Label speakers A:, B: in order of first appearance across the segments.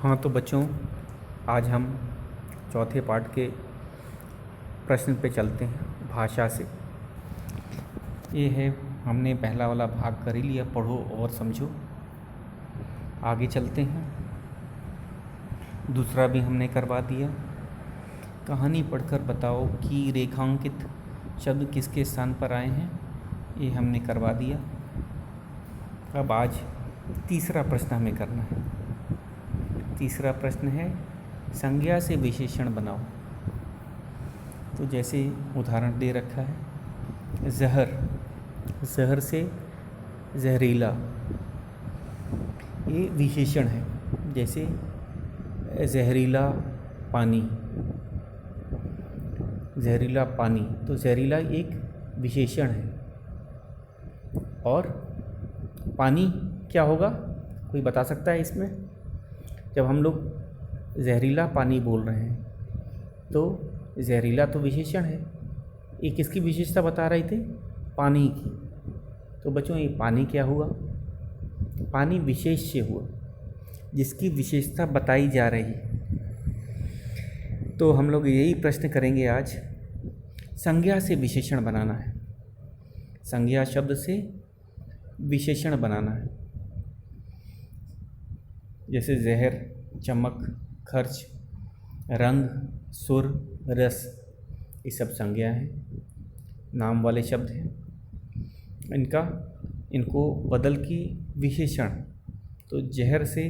A: हाँ तो बच्चों, आज हम चौथे पार्ट के प्रश्न पे चलते हैं भाषा से। ये है, हमने पहला वाला भाग कर ही लिया, पढ़ो और समझो। आगे चलते हैं, दूसरा भी हमने करवा दिया। कहानी पढ़कर बताओ कि रेखांकित शब्द किसके स्थान पर आए हैं, ये हमने करवा दिया। अब आज तीसरा प्रश्न हमें करना है। तीसरा प्रश्न है, संज्ञा से विशेषण बनाओ। तो जैसे उदाहरण दे रखा है, जहर, जहर से जहरीला, ये विशेषण है। जैसे जहरीला पानी, जहरीला पानी, तो जहरीला एक विशेषण है। और पानी क्या होगा, कोई बता सकता है इसमें? जब हम लोग जहरीला पानी बोल रहे हैं तो जहरीला तो विशेषण है, ये किसकी विशेषता बता रहे थे? पानी की। तो बच्चों, ये पानी क्या हुआ? पानी विशेष्य हुआ, जिसकी विशेषता बताई जा रही है। तो हम लोग यही प्रश्न करेंगे आज। संज्ञा से विशेषण बनाना है, संज्ञा शब्द से विशेषण बनाना है। जैसे जहर, चमक, खर्च, रंग, सुर, रस, ये सब संज्ञा हैं, नाम वाले शब्द हैं। इनको बदल की विशेषण, तो जहर से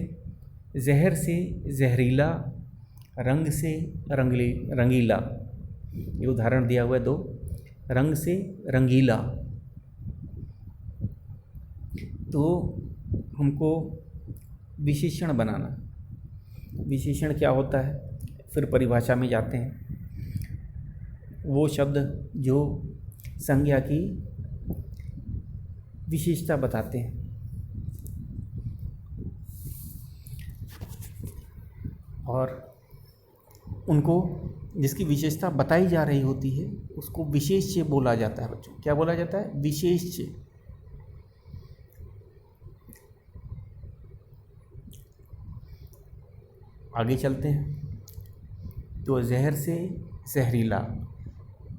A: जहरीला, रंग से रंगीला, ये उदाहरण दिया हुआ है दो, रंग से रंगीला। तो हमको विशेषण बनाना। विशेषण क्या होता है, फिर परिभाषा में जाते हैं। वो शब्द जो संज्ञा की विशेषता बताते हैं। और उनको, जिसकी विशेषता बताई जा रही होती है, उसको विशेष्य बोला जाता है। बच्चों, क्या बोला जाता है? विशेष्य। आगे चलते हैं। तो जहर से जहरीला,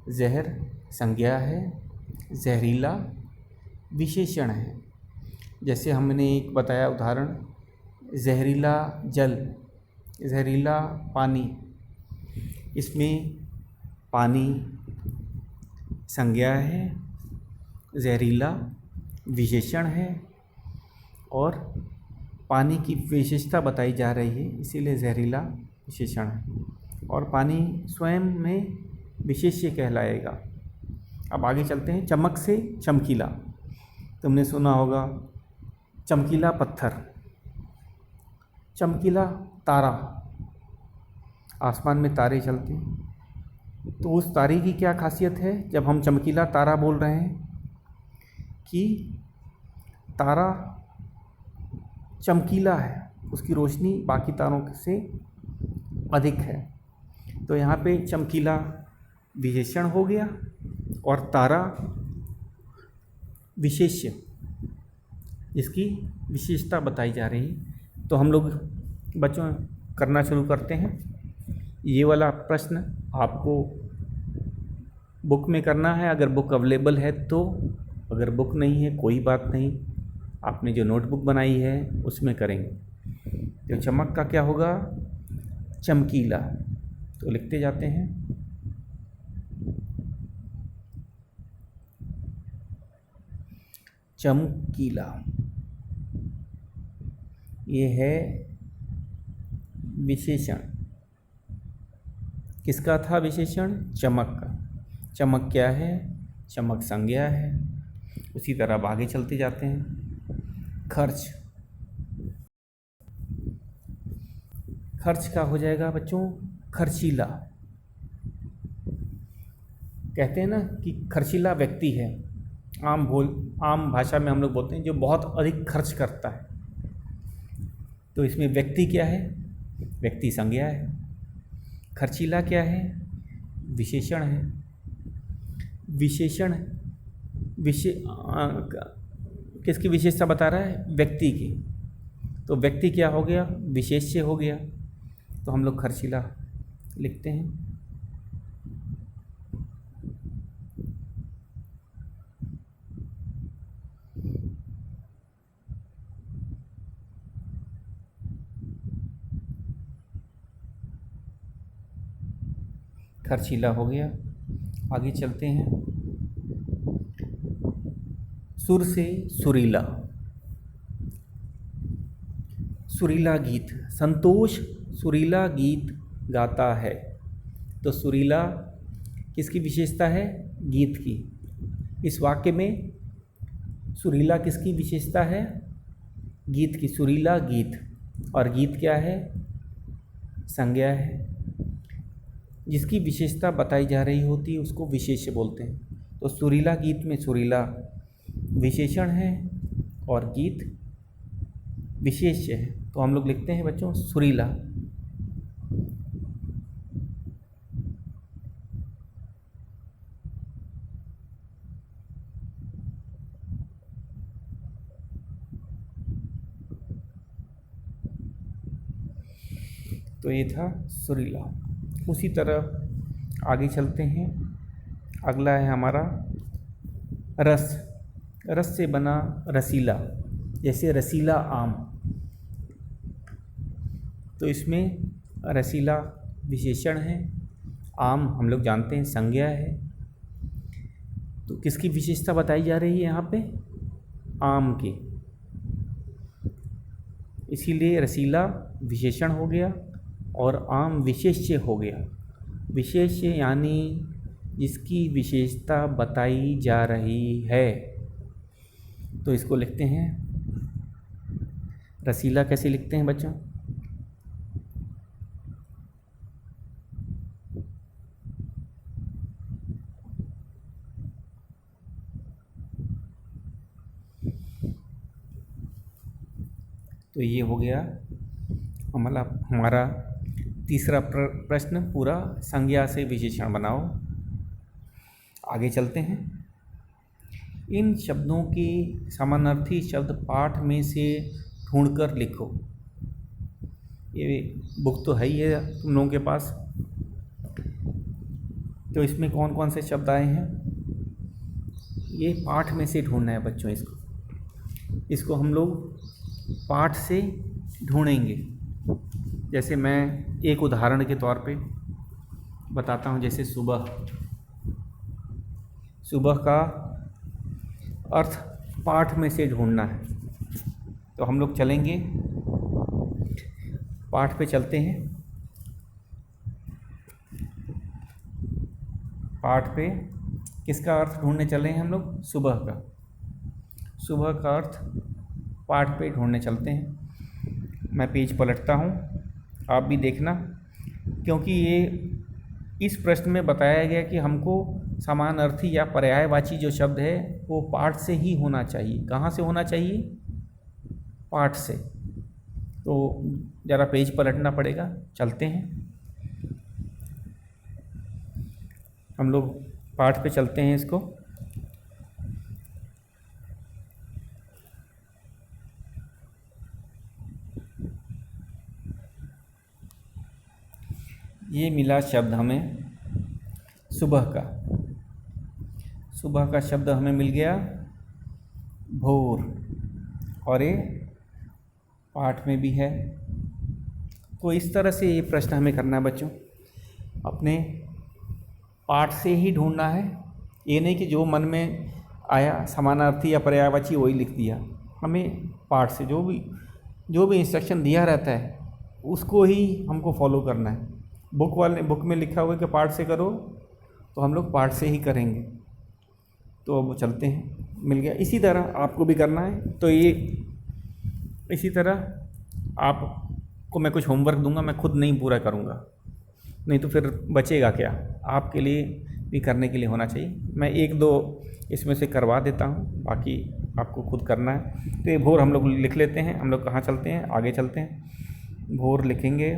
A: जहर संज्ञा है, जहरीला विशेषण है। जैसे हमने एक बताया उदाहरण, जहरीला जल, जहरीला पानी। इसमें पानी संज्ञा है, जहरीला विशेषण है, और पानी की विशेषता बताई जा रही है, इसीलिए जहरीला विशेषण है। और पानी स्वयं में विशेष्य कहलाएगा। अब आगे चलते हैं। चमक से चमकीला, तुमने सुना होगा चमकीला पत्थर, चमकीला तारा, आसमान में तारे चलते हैं। तो उस तारे की क्या खासियत है जब हम चमकीला तारा बोल रहे हैं? कि तारा चमकीला है, उसकी रोशनी बाकी तारों से अधिक है। तो यहाँ पे चमकीला विशेषण हो गया और तारा विशेष्य, जिसकी विशेषता बताई जा रही। तो हम लोग बच्चों करना शुरू करते हैं। ये वाला प्रश्न आपको बुक में करना है, अगर बुक अवेलेबल है तो। अगर बुक नहीं है कोई बात नहीं, आपने जो नोटबुक बनाई है उसमें करेंगे। तो चमक का क्या होगा? चमकीला। तो लिखते जाते हैं। चमकीला, ये है विशेषण। किसका था विशेषण? चमक का। चमक क्या है? चमक संज्ञा है। उसी तरह अब आगे चलते जाते हैं। खर्च, खर्च का हो जाएगा बच्चों खर्चीला। कहते हैं ना कि खर्चीला व्यक्ति है, आम भाषा में हम लोग बोलते हैं जो बहुत अधिक खर्च करता है। तो इसमें व्यक्ति क्या है? व्यक्ति संज्ञा है। खर्चीला क्या है? विशेषण है। विशेषण किसकी विशेषता बता रहा है? व्यक्ति की। तो व्यक्ति क्या हो गया, विशेष्य हो गया। तो हम लोग खर्चीला लिखते हैं। खर्चीला हो गया। आगे चलते हैं। सुर से सुरीला, सुरीला गीत, संतोष सुरीला गीत गाता है। तो सुरीला किसकी विशेषता है, गीत की। इस वाक्य में सुरीला किसकी विशेषता है, गीत की। सुरीला गीत, और गीत क्या है, संज्ञा है। जिसकी विशेषता बताई जा रही होती है उसको विशेष्य बोलते हैं। तो सुरीला गीत में सुरीला विशेषण है और गीत विशेष्य है। तो हम लोग लिखते हैं बच्चों सुरीला। तो ये था सुरीला। उसी तरह आगे चलते हैं। अगला है हमारा रस। रस से बना रसीला, जैसे रसीला आम। तो इसमें रसीला विशेषण है, आम हम लोग जानते हैं संज्ञा है। तो किसकी विशेषता बताई जा रही है यहाँ पे, आम की। इसीलिए रसीला विशेषण हो गया और आम विशेष्य हो गया। विशेष्य यानी जिसकी विशेषता बताई जा रही है। तो इसको लिखते हैं रसीला। कैसे लिखते हैं बच्चों, तो ये हो गया हमारा तीसरा प्रश्न, पूरा संज्ञा से विशेषण बनाओ। आगे चलते हैं। इन शब्दों के समानार्थी शब्द पाठ में से ढूंढकर लिखो। ये बुक तो है ही है तुम लोगों के पास। तो इसमें कौन कौन से शब्द आए हैं, ये पाठ में से ढूंढना है बच्चों। इसको हम लोग पाठ से ढूंढेंगे। जैसे मैं एक उदाहरण के तौर पे बताता हूँ। जैसे सुबह, सुबह का अर्थ पाठ में से ढूंढना है। तो हम लोग चलेंगे, पाठ पे चलते हैं। पाठ पे किसका अर्थ ढूंढने चले हैं हम लोग, सुबह का। सुबह का अर्थ पाठ पे ढूंढने चलते हैं। मैं पेज पलटता हूँ, आप भी देखना, क्योंकि ये इस प्रश्न में बताया गया कि हमको समानार्थी या पर्यायवाची जो शब्द है वो पाठ से ही होना चाहिए। कहाँ से होना चाहिए, पाठ से। तो ज़रा पेज पलटना पड़ेगा। चलते हैं हम लोग, पाठ पे चलते हैं इसको। ये मिला शब्द हमें सुबह का। सुबह का शब्द हमें मिल गया भोर, और ये पाठ में भी है। तो इस तरह से ये प्रश्न हमें करना है बच्चों, अपने पाठ से ही ढूंढना है। ये नहीं कि जो मन में आया समानार्थी या पर्यायवाची वही लिख दिया। हमें पाठ से जो भी इंस्ट्रक्शन दिया रहता है उसको ही हमको फॉलो करना है। बुक में लिखा हुआ है कि पाठ से करो, तो हम लोग पाठ से ही करेंगे। तो अब चलते हैं, मिल गया। इसी तरह आपको भी करना है। तो ये इसी तरह आपको मैं कुछ होमवर्क दूंगा, मैं खुद नहीं पूरा करूंगा, नहीं तो फिर बचेगा क्या। आपके लिए भी करने के लिए होना चाहिए। मैं एक दो इसमें से करवा देता हूँ, बाकी आपको खुद करना है। तो ये भोर हम लोग लिख लेते हैं। हम लोग कहाँ चलते हैं, आगे चलते हैं। भोर लिखेंगे।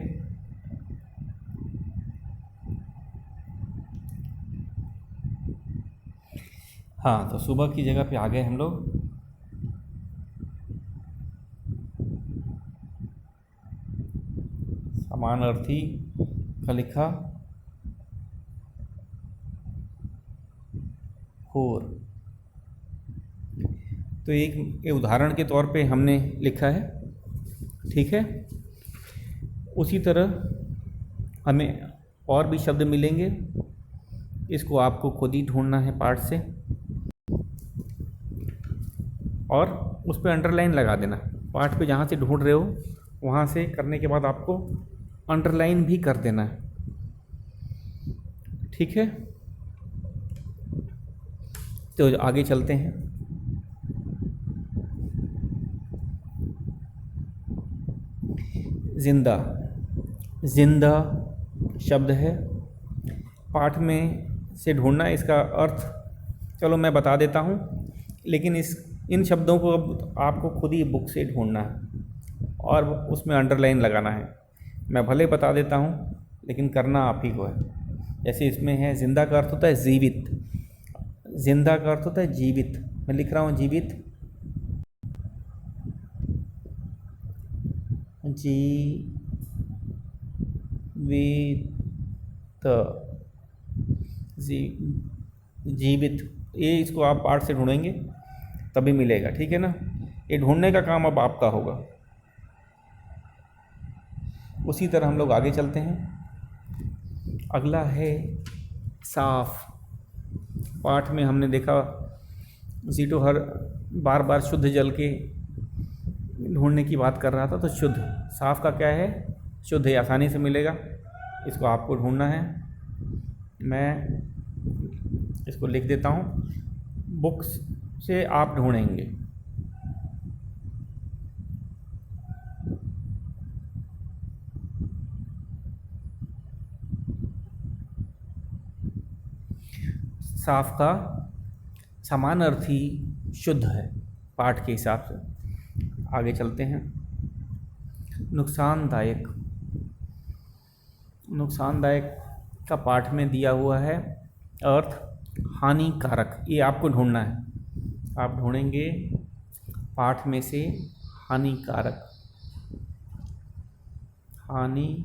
A: हाँ, तो सुबह की जगह पे आ गए हम लोग। समानार्थी का लिखा होर। तो एक उदाहरण के तौर पे हमने लिखा है, ठीक है। उसी तरह हमें और भी शब्द मिलेंगे, इसको आपको खुद ही ढूंढना है पाठ से, और उस पर अंडरलाइन लगा देना। पाठ पे जहाँ से ढूंढ रहे हो वहाँ से करने के बाद आपको अंडरलाइन भी कर देना है, ठीक है। तो आगे चलते हैं। जिंदा, जिंदा शब्द है, पाठ में से ढूंढना इसका अर्थ चलो मैं बता देता हूँ, लेकिन इन शब्दों को अब आपको खुद ही बुक से ढूंढना है और उसमें अंडरलाइन लगाना है। मैं भले बता देता हूँ लेकिन करना आप ही को है। जैसे इसमें है, जिंदा का अर्थ होता है जीवित, जिंदा का अर्थ होता है जीवित। मैं लिख रहा हूँ जीवित, जीवित, ये इसको आप पाठ से ढूंढेंगे तभी मिलेगा, ठीक है ना। ये ढूंढने का काम अब आपका होगा। उसी तरह हम लोग आगे चलते हैं। अगला है साफ। पाठ में हमने देखा जीटू हर बार बार शुद्ध जल के ढूंढने की बात कर रहा था, तो शुद्ध, साफ का क्या है, शुद्ध है, आसानी से मिलेगा। इसको आपको ढूंढना है। मैं इसको लिख देता हूँ, बुक्स से आप ढूंढेंगे। साफ का समानार्थी शुद्ध है पाठ के हिसाब से। आगे चलते हैं। नुकसानदायक, नुकसानदायक का पाठ में दिया हुआ है अर्थ हानिकारक। ये आपको ढूंढना है, आप ढूंढेंगे पाठ में से हानिकारक, हानिकारक।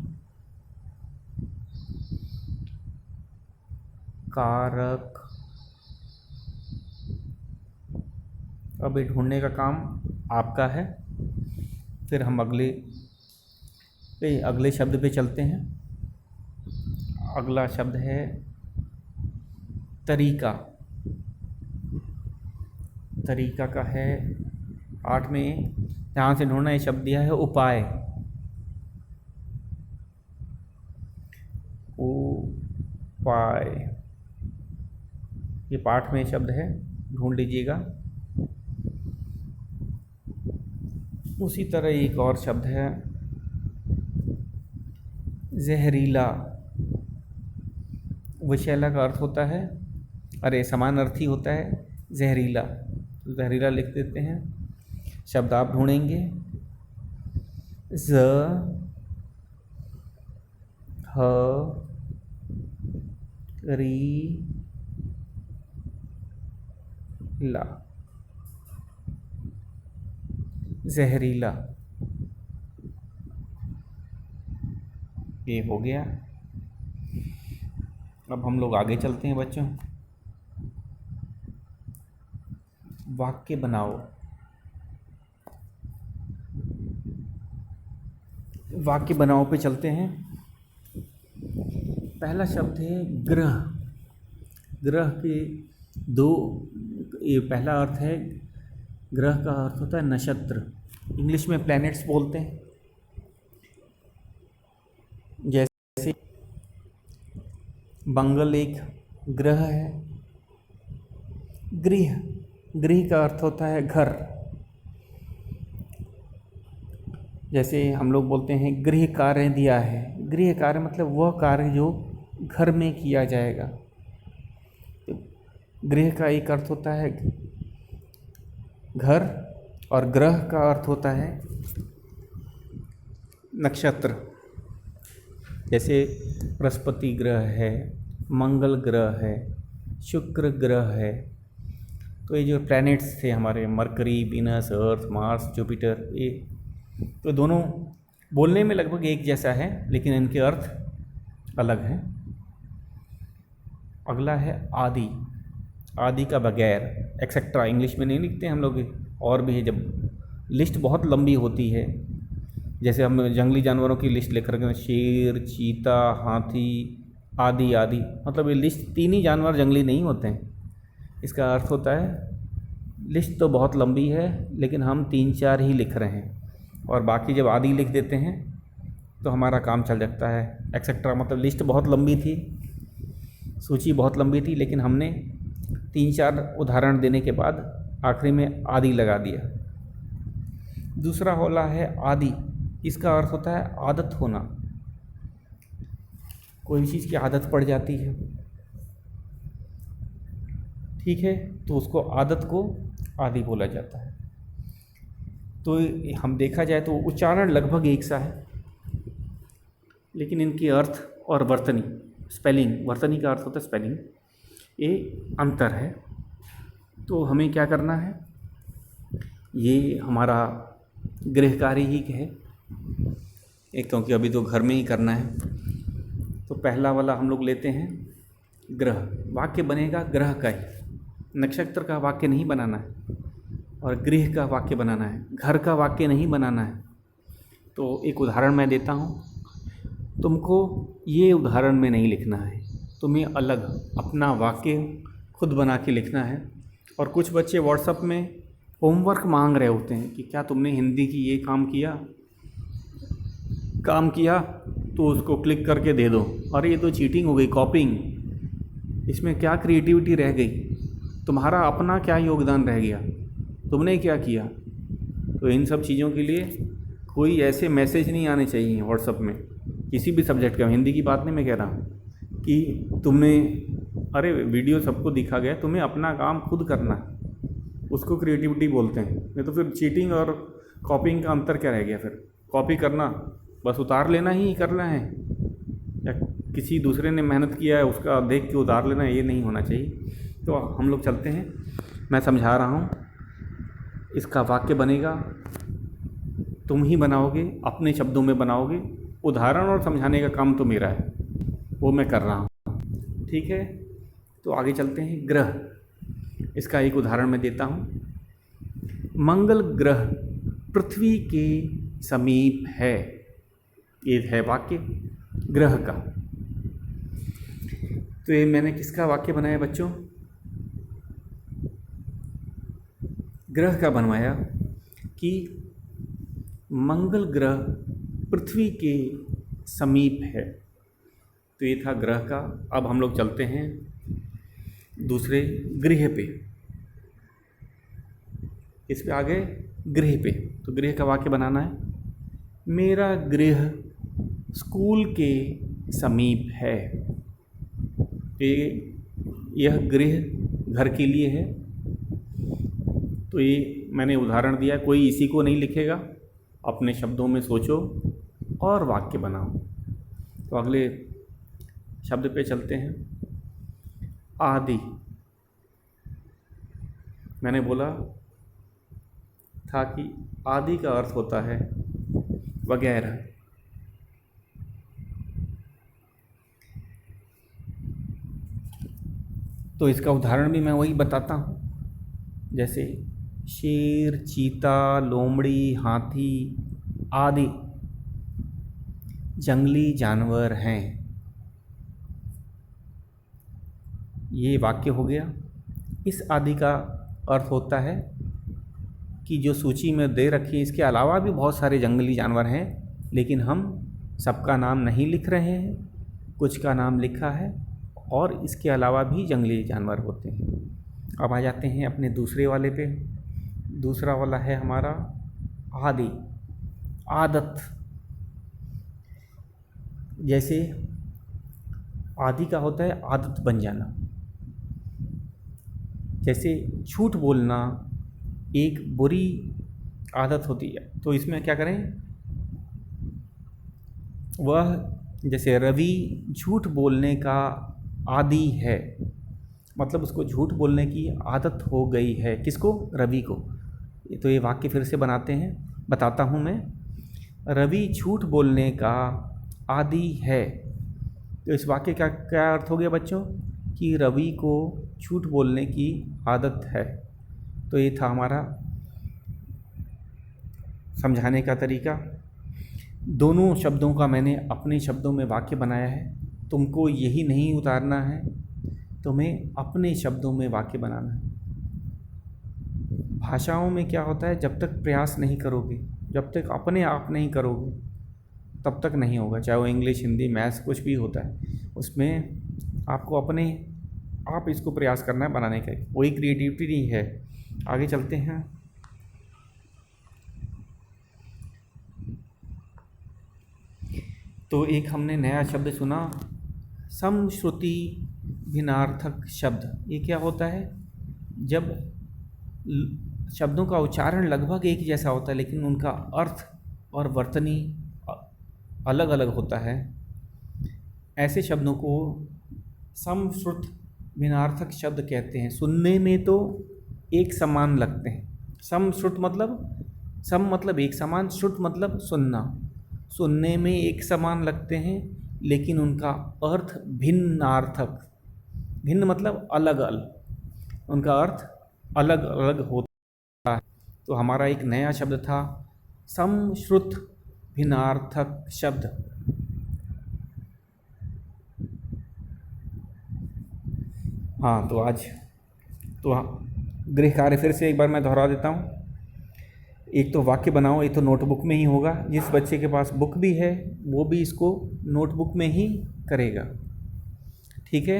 A: अब ये ढूंढने का काम आपका है। फिर हम अगले शब्द पे चलते हैं। अगला शब्द है तरीका। तरीका का है, पाठ में जहाँ से ढूंढना, ये शब्द दिया है उपाय, उपाय। ये पाठ में शब्द है, ढूंढ लीजिएगा। उसी तरह एक और शब्द है जहरीला। विषैला का अर्थ होता है, अरे समानार्थी होता है जहरीला, तो जहरीला लिख देते हैं। शब्द आप ढूंढेंगे, ला, जहरीला, ये हो गया। अब हम लोग आगे चलते हैं बच्चों। वाक्य बनाओ। वाक्य बनाओ पे चलते हैं। पहला शब्द है ग्रह। ग्रह के ये पहला अर्थ है, ग्रह का अर्थ होता है नक्षत्र, इंग्लिश में प्लैनेट्स बोलते हैं। जैसे मंगल एक ग्रह है। गृह, गृह का अर्थ होता है घर। जैसे हम लोग बोलते हैं गृह कार्य दिया है। गृह कार्य मतलब वह कार्य जो घर में किया जाएगा। तो गृह का एक अर्थ होता है घर, और ग्रह का अर्थ होता है नक्षत्र। जैसे बृहस्पति ग्रह है, मंगल ग्रह है, शुक्र ग्रह है। तो ये जो प्लैनेट्स थे हमारे, मरकरी, वीनस, अर्थ, मार्स, जुपिटर, ये तो दोनों बोलने में लगभग एक जैसा है लेकिन इनके अर्थ अलग हैं। अगला है आदि। आदि का बगैर, एक्सेट्रा इंग्लिश में नहीं लिखते हम लोग, और भी है। जब लिस्ट बहुत लंबी होती है, जैसे हम जंगली जानवरों की लिस्ट लिख रहे हैं, शेर, चीता, हाथी आदि आदि, मतलब ये लिस्ट 3 ही जानवर जंगली नहीं होते हैं। इसका अर्थ होता है लिस्ट तो बहुत लंबी है लेकिन हम 3-4 ही लिख रहे हैं, और बाकी जब आदि लिख देते हैं तो हमारा काम चल जाता है। एक्सेट्रा मतलब लिस्ट बहुत लंबी थी, सूची बहुत लंबी थी, लेकिन हमने 3-4 उदाहरण देने के बाद आखिरी में आदि लगा दिया। दूसरा वाला है आदि। इसका अर्थ होता है आदत होना। कोई चीज़ की आदत पड़ जाती है, ठीक है, तो उसको आदत को आदि बोला जाता है। तो हम देखा जाए तो उच्चारण लगभग एक सा है, लेकिन इनके अर्थ और वर्तनी, स्पेलिंग, वर्तनी का अर्थ होता है स्पेलिंग, ये अंतर है। तो हमें क्या करना है, ये हमारा गृह कार्य ही है एक, क्योंकि अभी तो घर में ही करना है। तो पहला वाला हम लोग लेते हैं ग्रह। वाक्य बनेगा ग्रह का ही, नक्षत्र का वाक्य नहीं बनाना है, और गृह का वाक्य बनाना है, घर का वाक्य नहीं बनाना है। तो एक उदाहरण मैं देता हूँ, तुमको ये उदाहरण में नहीं लिखना है, तुम्हें अलग अपना वाक्य खुद बना के लिखना है। और कुछ बच्चे व्हाट्सएप में होमवर्क मांग रहे होते हैं कि क्या तुमने हिंदी की ये काम किया तो उसको क्लिक करके दे दो। अरे ये तो चीटिंग हो गई, कॉपिंग। इसमें क्या क्रिएटिविटी रह गई, तुम्हारा अपना क्या योगदान रह गया, तुमने क्या किया। तो इन सब चीज़ों के लिए कोई ऐसे मैसेज नहीं आने चाहिए व्हाट्सएप में, किसी भी सब्जेक्ट का। हिंदी की बात नहीं मैं कह रहा हूँ कि तुमने, अरे वीडियो सबको दिखा गया, तुम्हें अपना काम खुद करना है, उसको क्रिएटिविटी बोलते हैं। नहीं तो फिर चीटिंग और कॉपिंग का अंतर क्या रह गया। फिर कॉपी करना, बस उतार लेना ही करना है, या किसी दूसरे ने मेहनत किया है उसका देख के उतार लेना, ये नहीं होना चाहिए। तो हम लोग चलते हैं, मैं समझा रहा हूँ। इसका वाक्य बनेगा, तुम ही बनाओगे, अपने शब्दों में बनाओगे। उदाहरण और समझाने का काम तो मेरा है, वो मैं कर रहा हूँ, ठीक है। तो आगे चलते हैं। ग्रह, इसका एक उदाहरण मैं देता हूँ। मंगल ग्रह पृथ्वी के समीप है, ये है वाक्य ग्रह का। तो ये मैंने किसका वाक्य बनाया बच्चों, ग्रह का बनवाया कि मंगल ग्रह पृथ्वी के समीप है। तो ये था ग्रह का। अब हम लोग चलते हैं दूसरे गृह पे। इस पे आ गए गृह पे। तो गृह का वाक्य बनाना है, मेरा गृह स्कूल के समीप है। यह गृह घर के लिए है। तो ये मैंने उदाहरण दिया, कोई इसी को नहीं लिखेगा, अपने शब्दों में सोचो और वाक्य बनाओ। तो अगले शब्द पे चलते हैं। आदि, मैंने बोला था कि आदि का अर्थ होता है वगैरह। तो इसका उदाहरण भी मैं वही बताता हूँ, जैसे शेर, चीता, लोमड़ी, हाथी आदि जंगली जानवर हैं। ये वाक्य हो गया। इस आदि का अर्थ होता है कि जो सूची में दे रखी है, इसके अलावा भी बहुत सारे जंगली जानवर हैं, लेकिन हम सबका नाम नहीं लिख रहे हैं, कुछ का नाम लिखा है, और इसके अलावा भी जंगली जानवर होते हैं। अब आ जाते हैं अपने दूसरे वाले पे। दूसरा वाला है हमारा आदि, आदत। जैसे आदि का होता है आदत बन जाना। जैसे झूठ बोलना एक बुरी आदत होती है, तो इसमें क्या करें, वह जैसे रवि झूठ बोलने का आदी है, मतलब उसको झूठ बोलने की आदत हो गई है। किसको, रवि को। तो ये वाक्य फिर से बताता हूँ मैं। रवि झूठ बोलने का आदी है। तो इस वाक्य का क्या अर्थ हो गया बच्चों कि रवि को झूठ बोलने की आदत है। तो ये था हमारा समझाने का तरीका। दोनों शब्दों का मैंने अपने शब्दों में वाक्य बनाया है। तुमको यही नहीं उतारना है, तुम्हें अपने शब्दों में वाक्य बनाना है। भाषाओं में क्या होता है, जब तक प्रयास नहीं करोगे, जब तक अपने आप नहीं करोगे, तब तक नहीं होगा। चाहे वो इंग्लिश, हिंदी, मैथ्स कुछ भी होता है, उसमें आपको अपने आप इसको प्रयास करना है बनाने का। वही क्रिएटिविटी है। आगे चलते हैं। तो एक हमने नया शब्द सुना, समश्रुति भिन्नार्थक शब्द। ये क्या होता है, जब शब्दों का उच्चारण लगभग एक जैसा होता है लेकिन उनका अर्थ और वर्तनी अलग अलग होता है, ऐसे शब्दों को समश्रुत भिन्नार्थक शब्द कहते हैं। सुनने में तो एक समान लगते हैं। समश्रुत मतलब, सम मतलब एक समान, श्रुत मतलब सुनना। सुनने में एक समान लगते हैं लेकिन उनका अर्थ भिन्नार्थक, भिन्न मतलब अलग अलग, उनका अर्थ अलग अलग होता है। तो हमारा एक नया शब्द था समश्रुत भिन्नार्थक शब्द। हाँ, तो आज तो गृह कार्य फिर से एक बार मैं दोहरा देता हूँ। एक तो वाक्य बनाओ, ये तो नोटबुक में ही होगा। जिस बच्चे के पास बुक भी है वो भी इसको नोटबुक में ही करेगा, ठीक है।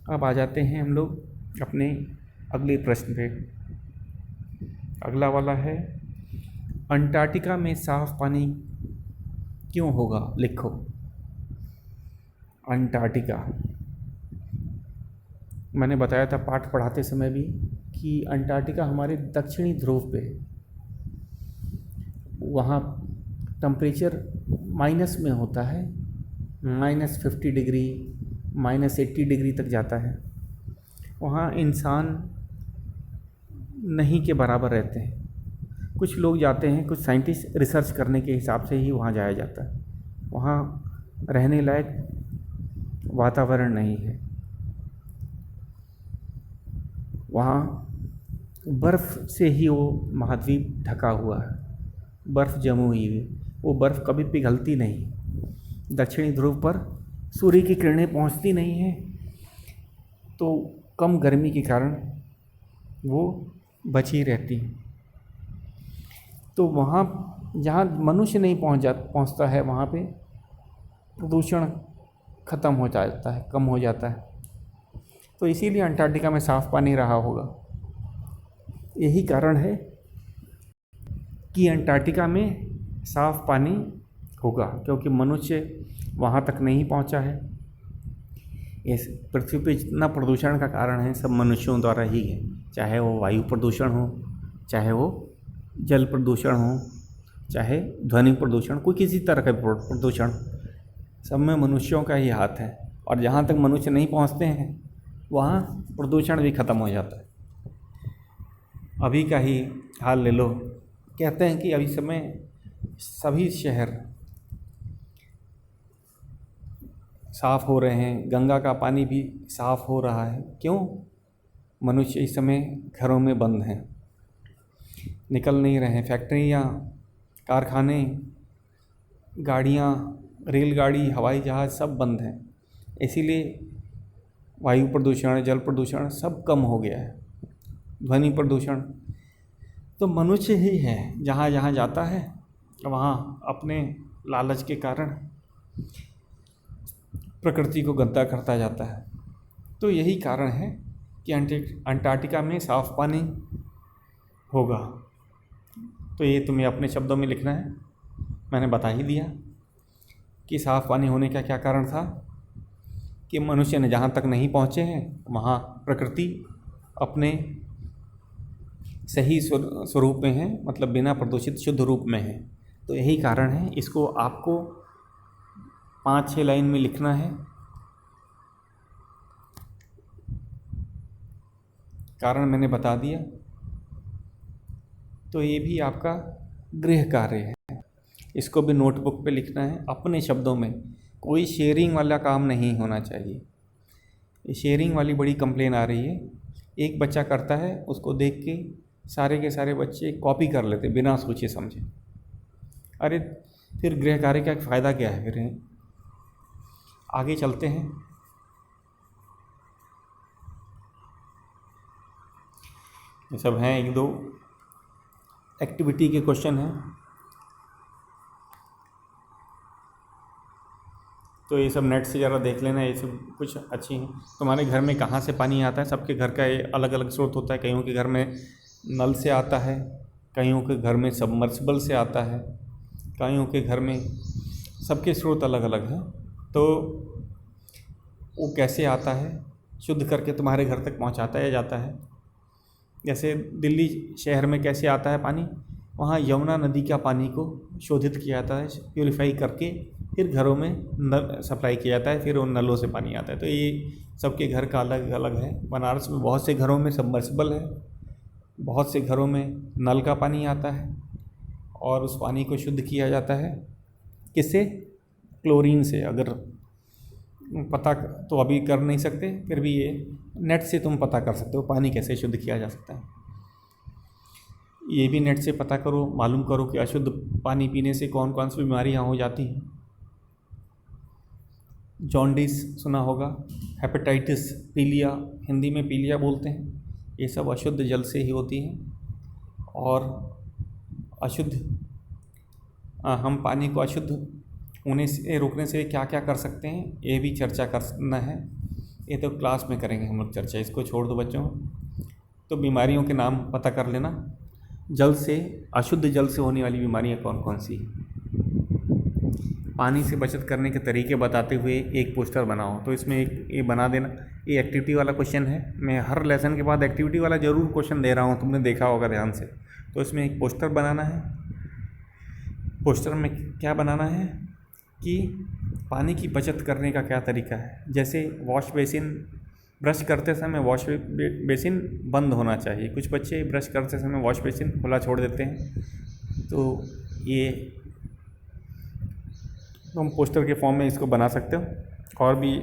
A: अब आ जाते हैं हम लोग अपने अगले प्रश्न पे। अगला वाला है, अंटार्कटिका में साफ पानी क्यों होगा, लिखो। अंटार्कटिका, मैंने बताया था पाठ पढ़ाते समय भी कि अंटार्कटिका हमारे दक्षिणी ध्रुव पे है। वहाँ टेम्परेचर माइनस में होता है, -50 डिग्री, -80 डिग्री तक जाता है। वहाँ इंसान नहीं के बराबर रहते हैं। कुछ लोग जाते हैं, कुछ साइंटिस्ट रिसर्च करने के हिसाब से ही वहाँ जाया जाता है। वहाँ रहने लायक वातावरण नहीं है। वहाँ बर्फ़ से ही वो महाद्वीप ढका हुआ है, बर्फ़ जमी हुई है। वो बर्फ़ कभी पिघलती नहीं। दक्षिणी ध्रुव पर सूर्य की किरणें पहुँचती नहीं हैं, तो कम गर्मी के कारण वो बची रहती है। तो वहाँ जहाँ मनुष्य नहीं पहुँचता है, वहाँ पे प्रदूषण ख़त्म हो जाता है, कम हो जाता है। तो इसीलिए अंटार्कटिका में साफ़ पानी रहा होगा। यही कारण है कि अंटार्कटिका में साफ़ पानी होगा, क्योंकि मनुष्य वहाँ तक नहीं पहुँचा है। इस पृथ्वी पे जितना प्रदूषण का कारण है सब मनुष्यों द्वारा ही है। चाहे वो वायु प्रदूषण हो, चाहे वो जल प्रदूषण हो, चाहे ध्वनि प्रदूषण, कोई किसी तरह का प्रदूषण, सब में मनुष्यों का ही हाथ है। और जहाँ तक मनुष्य नहीं पहुँचते हैं वहाँ प्रदूषण भी ख़त्म हो जाता है। अभी का ही हाल ले लो, कहते हैं कि अभी समय सभी शहर साफ़ हो रहे हैं, गंगा का पानी भी साफ़ हो रहा है। क्यों? मनुष्य इस समय घरों में बंद हैं, निकल नहीं रहे हैं। फैक्ट्रियाँ, कारखाने, गाड़ियाँ, रेलगाड़ी, हवाई जहाज़ सब बंद हैं। इसीलिए वायु प्रदूषण, जल प्रदूषण सब कम हो गया है। ध्वनि प्रदूषण तो मनुष्य ही है, जहाँ जहाँ जाता है वहाँ अपने लालच के कारण प्रकृति को गंदा करता जाता है। तो यही कारण है कि अंटार्कटिका में साफ़ पानी होगा। तो ये तुम्हें अपने शब्दों में लिखना है। मैंने बता ही दिया कि साफ़ पानी होने का क्या कारण था, कि मनुष्य ने जहाँ तक नहीं पहुँचे हैं वहाँ प्रकृति अपने सही स्वरूप में है, मतलब बिना प्रदूषित शुद्ध रूप में है। तो यही कारण है। इसको आपको 5-6 लाइन में लिखना है। कारण मैंने बता दिया। तो ये भी आपका गृह कार्य है। इसको भी नोटबुक पे लिखना है अपने शब्दों में। कोई शेयरिंग वाला काम नहीं होना चाहिए। ये शेयरिंग वाली बड़ी कंप्लेन आ रही है। एक बच्चा करता है, उसको देख के सारे के सारे बच्चे कॉपी कर लेते बिना सोचे समझे। अरे फिर गृह कार्य का फ़ायदा क्या है फिर? आगे चलते हैं। ये सब हैं, एक दो एक्टिविटी के क्वेश्चन हैं। तो ये सब नेट से ज़रा देख लेना, ये सब कुछ अच्छी हैं। तुम्हारे घर में कहाँ से पानी आता है? सबके घर का ये अलग अलग स्रोत होता है। कईयों के घर में नल से आता है, कईयों के घर में सबमर्सिबल से आता है, कईयों के घर में, सबके स्रोत अलग अलग हैं। तो वो कैसे आता है, शुद्ध करके तुम्हारे घर तक पहुंचाता है जाता है? जैसे दिल्ली शहर में कैसे आता है पानी, वहाँ यमुना नदी का पानी को शोधित किया जाता है, प्यूरिफाई करके फिर घरों में नल सप्लाई किया जाता है, फिर उन नलों से पानी आता है। तो ये सबके घर का अलग अलग है। बनारस में बहुत से घरों में सबमर्सिबल है, बहुत से घरों में नल का पानी आता है और उस पानी को शुद्ध किया जाता है। किससे? क्लोरीन से। अगर पता तो अभी कर नहीं सकते, फिर भी ये नेट से तुम पता कर सकते हो पानी कैसे शुद्ध किया जा सकता है। ये भी नेट से पता करो, मालूम करो कि अशुद्ध पानी पीने से कौन कौन सी बीमारियाँ हो जाती हैं। जॉन्डिस सुना होगा, हेपेटाइटिस, पीलिया, हिंदी में पीलिया बोलते हैं, ये सब अशुद्ध जल से ही होती हैं। और अशुद्ध हम पानी को अशुद्ध होने से रोकने से क्या क्या कर सकते हैं, ये भी चर्चा करना है। ये तो क्लास में करेंगे हम लोग चर्चा, इसको छोड़ दो बच्चों। तो बीमारियों के नाम पता कर लेना। जल से, अशुद्ध जल से होने वाली बीमारियां कौन कौन सी हैं। पानी से बचत करने के तरीके बताते हुए एक पोस्टर बनाओ। तो इसमें एक ये बना देना, ये एक्टिविटी वाला क्वेश्चन है। मैं हर लेसन के बाद एक्टिविटी वाला ज़रूर क्वेश्चन दे रहा हूँ, तुमने देखा होगा ध्यान से। तो इसमें एक पोस्टर बनाना है। पोस्टर में क्या बनाना है कि पानी की बचत करने का क्या तरीका है। जैसे वॉश बेसिन, ब्रश करते समय वॉश बेसिन बंद होना चाहिए। कुछ बच्चे ब्रश करते समय वॉश बेसिन खुला छोड़ देते हैं। तो ये तुम पोस्टर के फॉर्म में इसको बना सकते हो। और भी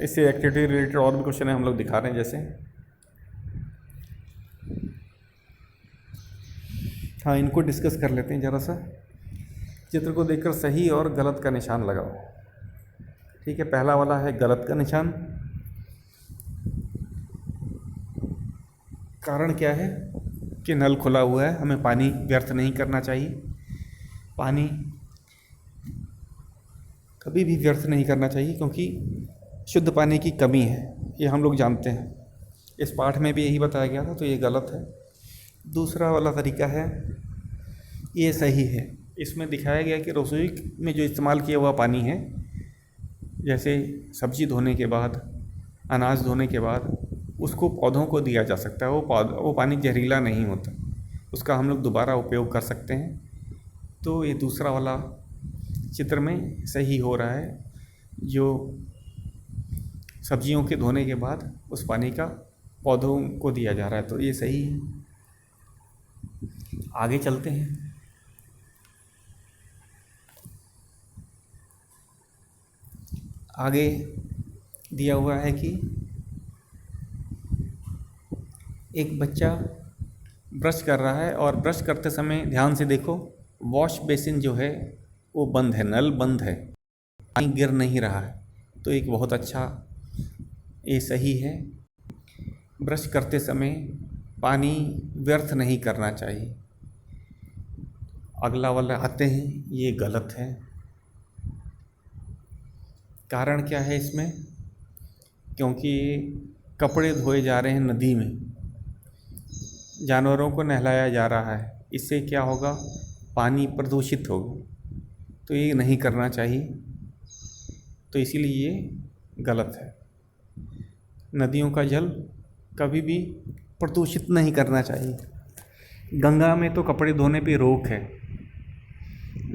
A: इससे एक्टिविटी रिलेटेड और भी क्वेश्चन है, हम लोग दिखा रहे हैं। जैसे हाँ, इनको डिस्कस कर लेते हैं ज़रा सा। चित्र को देखकर सही और गलत का निशान लगाओ। ठीक है, पहला वाला है गलत का निशान। कारण क्या है कि नल खुला हुआ है, हमें पानी व्यर्थ नहीं करना चाहिए। पानी कभी भी व्यर्थ नहीं करना चाहिए, क्योंकि शुद्ध पानी की कमी है, ये हम लोग जानते हैं। इस पाठ में भी यही बताया गया था, तो ये गलत है। दूसरा वाला तरीका है, ये सही है। इसमें दिखाया गया कि रसोई में जो इस्तेमाल किया हुआ पानी है, जैसे सब्जी धोने के बाद, अनाज धोने के बाद, उसको पौधों को दिया जा सकता है। वो पानी जहरीला नहीं होता, उसका हम लोग दोबारा उपयोग कर सकते हैं। तो ये दूसरा वाला चित्र में सही हो रहा है, जो सब्जियों के धोने के बाद उस पानी का पौधों को दिया जा रहा है, तो ये सही है। आगे चलते हैं। आगे दिया हुआ है कि एक बच्चा ब्रश कर रहा है और ब्रश करते समय ध्यान से देखो, वॉश बेसिन जो है वो बंद है, नल बंद है, पानी गिर नहीं रहा है। तो एक बहुत अच्छा, ये सही है। ब्रश करते समय पानी व्यर्थ नहीं करना चाहिए। अगला वाला आते हैं, ये गलत है। कारण क्या है इसमें? क्योंकि कपड़े धोए जा रहे हैं नदी में, जानवरों को नहलाया जा रहा है, इससे क्या होगा, पानी प्रदूषित होगा। तो ये नहीं करना चाहिए, तो इसीलिए ये गलत है। नदियों का जल कभी भी प्रदूषित नहीं करना चाहिए। गंगा में तो कपड़े धोने पे रोक है,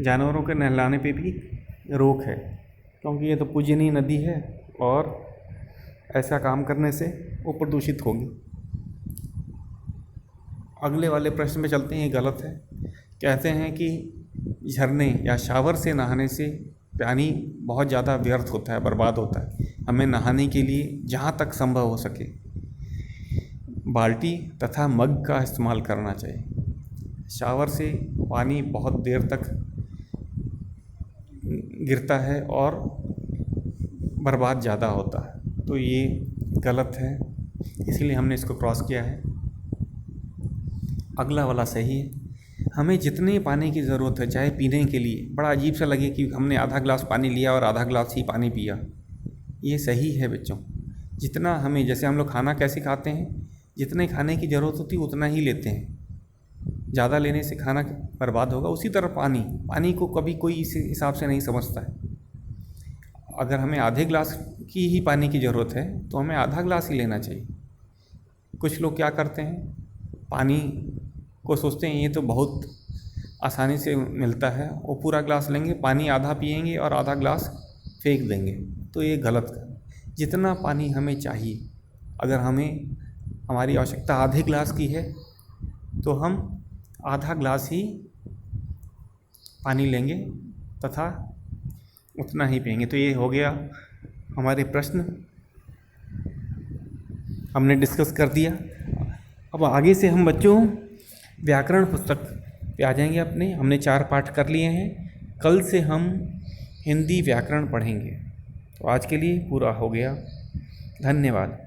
A: जानवरों के नहलाने पे भी रोक है, क्योंकि ये तो पूजनीय नदी है और ऐसा काम करने से वो प्रदूषित होगी। अगले वाले प्रश्न में चलते हैं, ये गलत है। कहते हैं कि झरने या शावर से नहाने से पानी बहुत ज़्यादा व्यर्थ होता है, बर्बाद होता है। हमें नहाने के लिए जहाँ तक संभव हो सके बाल्टी तथा मग का इस्तेमाल करना चाहिए। शावर से पानी बहुत देर तक गिरता है और बर्बाद ज़्यादा होता है, तो ये गलत है, इसलिए हमने इसको क्रॉस किया है। अगला वाला सही है। हमें जितने पानी की ज़रूरत है, चाहे पीने के लिए, बड़ा अजीब सा लगे कि हमने आधा गिलास पानी लिया और आधा गिलास ही पानी पिया, ये सही है बच्चों। जितना हमें, जैसे हम लोग खाना कैसे खाते हैं, जितने खाने की ज़रूरत होती है उतना ही लेते हैं, ज़्यादा लेने से खाना बर्बाद होगा। उसी तरह पानी को कभी कोई इस हिसाब से नहीं समझता है। अगर हमें आधे गिलास की ही पानी की ज़रूरत है तो हमें आधा गिलास ही लेना चाहिए। कुछ लोग क्या करते हैं, पानी को सोचते हैं ये तो बहुत आसानी से मिलता है, वो पूरा गिलास लेंगे, पानी आधा पिएंगे और आधा गिलास फेंक देंगे, तो ये गलत है। जितना पानी हमें चाहिए, अगर हमारी आवश्यकता आधे गिलास की है तो हम आधा गिलास ही पानी लेंगे तथा उतना ही पिएंगे। तो ये हो गया हमारे प्रश्न, हमने डिस्कस कर दिया। अब आगे से हम बच्चों व्याकरण पुस्तक पे आ जाएंगे अपने। हमने 4 पाठ कर लिए हैं, कल से हम हिंदी व्याकरण पढ़ेंगे। तो आज के लिए पूरा हो गया, धन्यवाद।